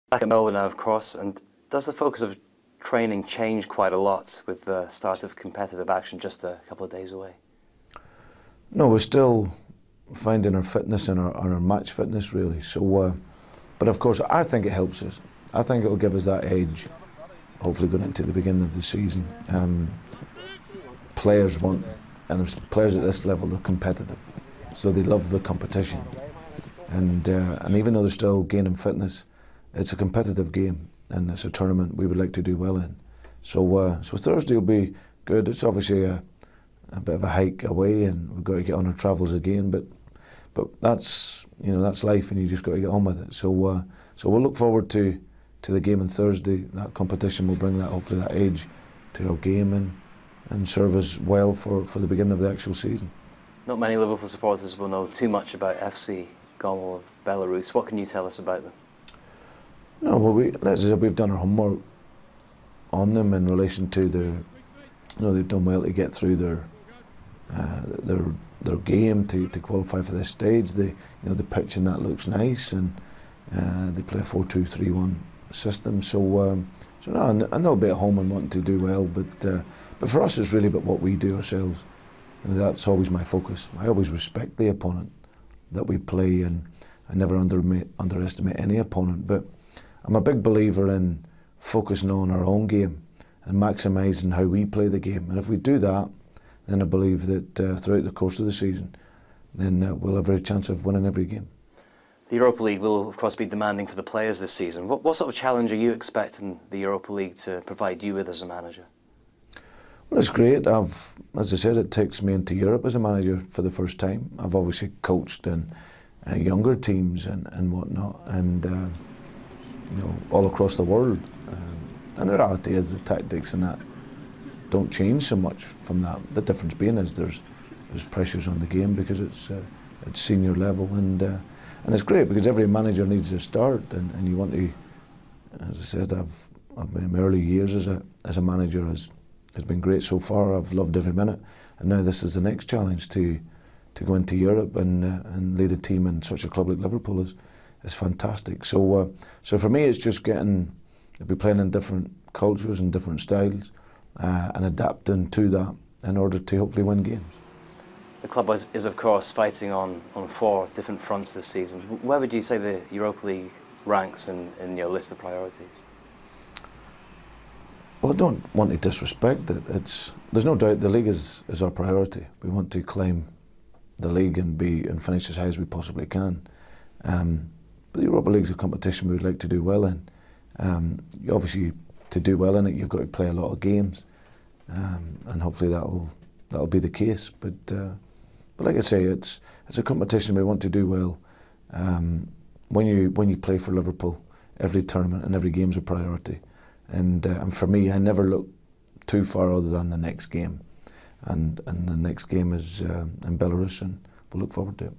Back at Melbourne now, of course, and does the focus of training change quite a lot with the start of competitive action just a couple of days away? No, we're still finding our fitness and our match fitness, really. So, but of course, I think it helps us. I think it'll give us that edge, hopefully going into the beginning of the season. Players want, and players at this level, they're competitive, so they love the competition. And even though they're still gaining fitness, it's a competitive game and it's a tournament we would like to do well in. So, so Thursday will be good. It's obviously a bit of a hike away, and we've got to get on our travels again. But that's, you know, that's life, and you just got to get on with it. So, so we'll look forward to the game on Thursday. That competition will bring that, hopefully, that edge to our game and serve us well for the beginning of the actual season. Not many Liverpool supporters will know too much about FC Gomel of Belarus. What can you tell us about them? No, well, as I said, we've done our homework on them in relation to their, you know, they've done well to get through their game to qualify for this stage. They, you know, the pitch and that looks nice, and they play a 4-2-3-1 system. So, so no, and they'll be at home and wanting to do well. But for us, it's really about what we do ourselves, and that's always my focus. I always respect the opponent that we play, and I never underestimate any opponent. But I'm a big believer in focusing on our own game and maximising how we play the game. And if we do that, then I believe that throughout the course of the season, then we'll have every chance of winning every game. The Europa League will, of course, be demanding for the players this season. What sort of challenge are you expecting the Europa League to provide you with as a manager? Well, it's great. As I said, it takes me into Europe as a manager for the first time. I've obviously coached in younger teams and whatnot, and you know, all across the world. And the reality is the tactics and that don't change so much from that. The difference being is there's pressures on the game because it's senior level, and it's great because every manager needs a start, and you want to. As I said, I've been in my early years as a manager has been great so far. I've loved every minute, and now this is the next challenge to go into Europe and lead a team in such a club like Liverpool is fantastic. So so for me, it's just getting to be playing in different cultures and different styles, and adapting to that in order to hopefully win games. The club is of course fighting on 4 different fronts this season. Where would you say the Europa League ranks in your list of priorities? Well, I don't want to disrespect it. There's no doubt the league is our priority. We want to climb the league and finish as high as we possibly can. But the Europa League's a competition we would like to do well in. Obviously, to do well in it, you've got to play a lot of games, and hopefully that'll be the case. But like I say, it's a competition we want to do well. When you play for Liverpool, every tournament and every game's a priority. And for me, I never look too far other than the next game, and the next game is in Belarus, and we'll look forward to it.